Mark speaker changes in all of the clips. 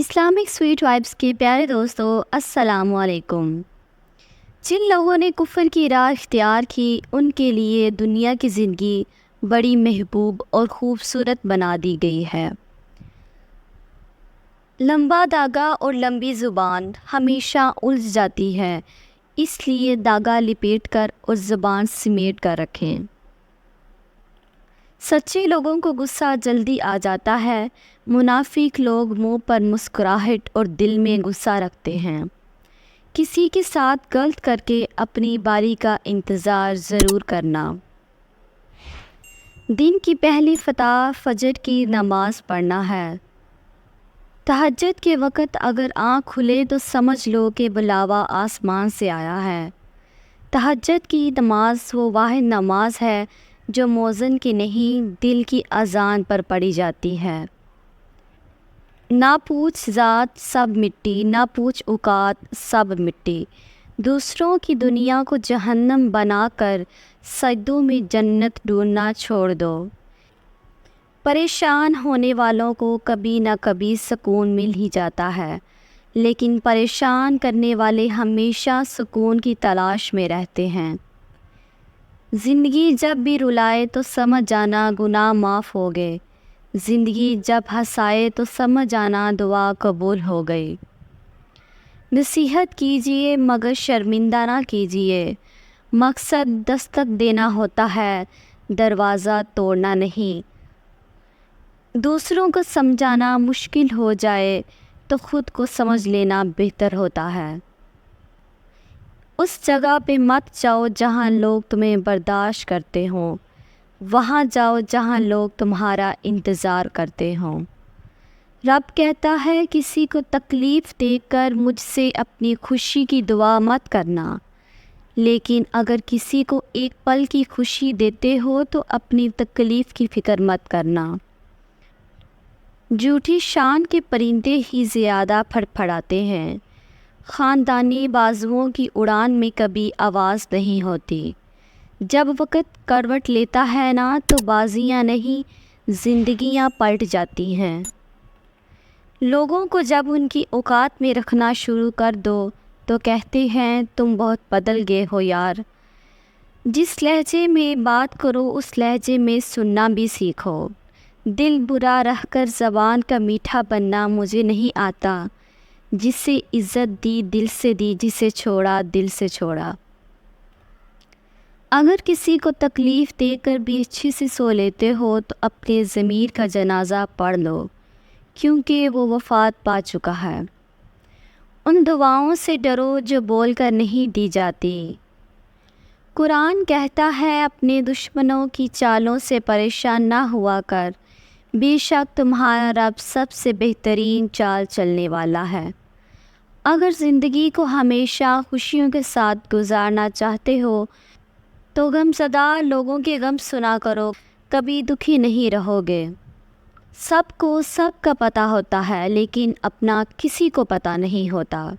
Speaker 1: Islamic sweet vibes کے پیارے دوستو السلام علیکم۔ جن لوگوں نے کفر کی راہ اختیار کی ان کے لیے دنیا کی زندگی بڑی محبوب اور خوبصورت بنا دی گئی ہے۔ لمبا دھاگا اور لمبی زبان ہمیشہ الجھ جاتی ہے، اس لیے دھاگا لپیٹ کر اور زبان سمیٹ کر رکھیں۔ سچے لوگوں کو غصہ جلدی آ جاتا ہے، منافق لوگ منہ پر مسکراہٹ اور دل میں غصہ رکھتے ہیں۔ کسی کے ساتھ غلط کر کے اپنی باری کا انتظار ضرور کرنا۔ دن کی پہلی فتح فجر کی نماز پڑھنا ہے۔ تہجد کے وقت اگر آنکھ کھلے تو سمجھ لو کہ بلاوا آسمان سے آیا ہے۔ تہجد کی نماز وہ واحد نماز ہے جو مؤذن کی نہیں دل کی اذان پر پڑھی جاتی ہے۔ نہ پوچھ ذات سب مٹی، نہ پوچھ اوقات سب مٹی۔ دوسروں کی دنیا کو جہنم بنا کر سجدوں میں جنت ڈھونڈنا چھوڑ دو۔ پریشان ہونے والوں کو کبھی نہ کبھی سکون مل ہی جاتا ہے، لیکن پریشان کرنے والے ہمیشہ سکون کی تلاش میں رہتے ہیں۔ زندگی جب بھی رلائے تو سمجھ جانا گناہ معاف ہو گئے، زندگی جب ہنسائے تو سمجھ جانا دعا قبول ہو گئی۔ نصیحت کیجیے مگر شرمندہ نہ کیجیے، مقصد دستک دینا ہوتا ہے، دروازہ توڑنا نہیں۔ دوسروں کو سمجھانا مشکل ہو جائے تو خود کو سمجھ لینا بہتر ہوتا ہے۔ اس جگہ پہ مت جاؤ جہاں لوگ تمہیں برداشت کرتے ہوں، وہاں جاؤ جہاں لوگ تمہارا انتظار کرتے ہوں۔ رب کہتا ہے کسی کو تکلیف دے کر مجھ سے اپنی خوشی کی دعا مت کرنا، لیکن اگر کسی کو ایک پل کی خوشی دیتے ہو تو اپنی تکلیف کی فکر مت کرنا۔ جھوٹی شان کے پرندے ہی زیادہ پھڑپھڑاتے ہیں، خاندانی بازوؤں کی اڑان میں کبھی آواز نہیں ہوتی۔ جب وقت کروٹ لیتا ہے نا تو بازیاں نہیں زندگیاں پلٹ جاتی ہیں۔ لوگوں کو جب ان کی اوقات میں رکھنا شروع کر دو تو کہتے ہیں تم بہت بدل گئے ہو یار۔ جس لہجے میں بات کرو اس لہجے میں سننا بھی سیکھو۔ دل برا رہ کر زبان کا میٹھا بننا مجھے نہیں آتا، جسے عزت دی دل سے دی، جسے چھوڑا دل سے چھوڑا۔ اگر کسی کو تکلیف دے کر بھی اچھی سے سو لیتے ہو تو اپنے ضمیر کا جنازہ پڑھ لو، کیونکہ وہ وفات پا چکا ہے۔ ان دعاؤں سے ڈرو جو بول کر نہیں دی جاتی۔ قرآن کہتا ہے اپنے دشمنوں کی چالوں سے پریشان نہ ہوا کر، بے شک تمہارا رب سب سے بہترین چال چلنے والا ہے۔ اگر زندگی کو ہمیشہ خوشیوں کے ساتھ گزارنا چاہتے ہو تو غم زدہ لوگوں کے غم سنا کرو، کبھی دکھی نہیں رہو گے۔ سب کو سب کا پتہ ہوتا ہے لیکن اپنا کسی کو پتہ نہیں ہوتا۔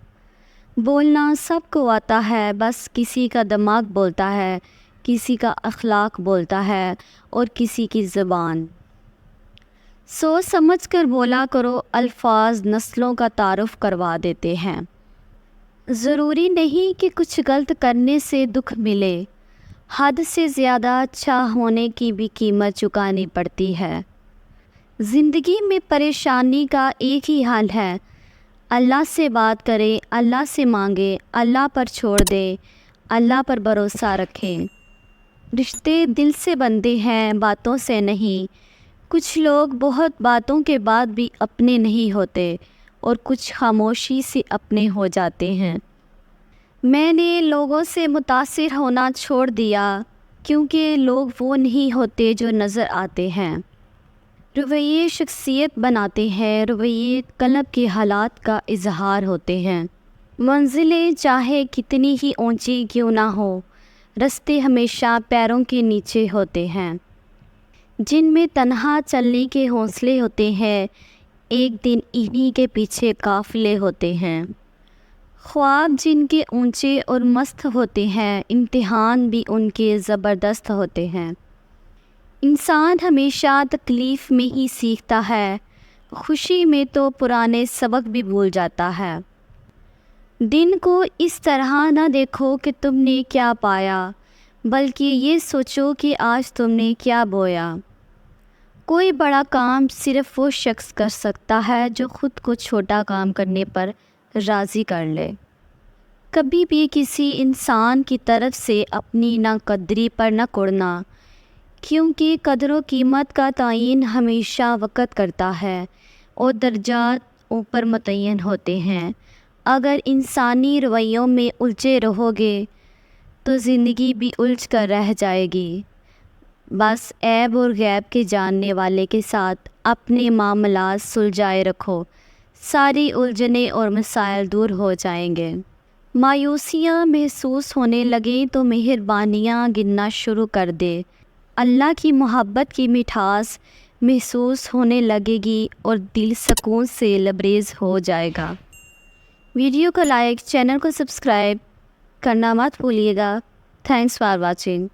Speaker 1: بولنا سب کو آتا ہے، بس کسی کا دماغ بولتا ہے، کسی کا اخلاق بولتا ہے اور کسی کی زبان۔ سوچ سمجھ کر بولا کرو، الفاظ نسلوں کا تعارف کروا دیتے ہیں۔ ضروری نہیں کہ کچھ غلط کرنے سے دکھ ملے، حد سے زیادہ اچھا ہونے کی بھی قیمت چکانی پڑتی ہے۔ زندگی میں پریشانی کا ایک ہی حل ہے، اللہ سے بات کرے، اللہ سے مانگے، اللہ پر چھوڑ دے، اللہ پر بھروسہ رکھیں۔ رشتے دل سے بندھے ہیں، باتوں سے نہیں۔ کچھ لوگ بہت باتوں کے بعد بھی اپنے نہیں ہوتے اور کچھ خاموشی سے اپنے ہو جاتے ہیں۔ میں نے لوگوں سے متاثر ہونا چھوڑ دیا کیونکہ لوگ وہ نہیں ہوتے جو نظر آتے ہیں۔ رویے شخصیت بناتے ہیں، رویے قلب کے حالات کا اظہار ہوتے ہیں۔ منزلیں چاہے کتنی ہی اونچی کیوں نہ ہو، راستے ہمیشہ پیروں کے نیچے ہوتے ہیں۔ جن میں تنہا چلنے کے حوصلے ہوتے ہیں، ایک دن انہی کے پیچھے قافلے ہوتے ہیں۔ خواب جن کے اونچے اور مست ہوتے ہیں، امتحان بھی ان کے زبردست ہوتے ہیں۔ انسان ہمیشہ تکلیف میں ہی سیکھتا ہے، خوشی میں تو پرانے سبق بھی بھول جاتا ہے۔ دن کو اس طرح نہ دیکھو کہ تم نے کیا پایا، بلکہ یہ سوچو کہ آج تم نے کیا بویا۔ کوئی بڑا کام صرف وہ شخص کر سکتا ہے جو خود کو چھوٹا کام کرنے پر راضی کر لے۔ کبھی بھی کسی انسان کی طرف سے اپنی ناقدری پر نہ کڑنا، کیونکہ قدر و قیمت کا تعین ہمیشہ وقت کرتا ہے اور درجات اوپر متعین ہوتے ہیں۔ اگر انسانی رویوں میں الجھے رہو گے تو زندگی بھی الجھ کر رہ جائے گی۔ بس عیب اور غیب کے جاننے والے کے ساتھ اپنے معاملات سلجھائے رکھو، ساری الجھنیں اور مسائل دور ہو جائیں گے۔ مایوسیاں محسوس ہونے لگیں تو مہربانیاں گننا شروع کر دے۔ اللہ کی محبت کی مٹھاس محسوس ہونے لگے گی اور دل سکون سے لبریز ہو جائے گا۔ ویڈیو کو لائک، چینل کو سبسکرائب کرنا مت بھولیے گا۔ Thanks for watching.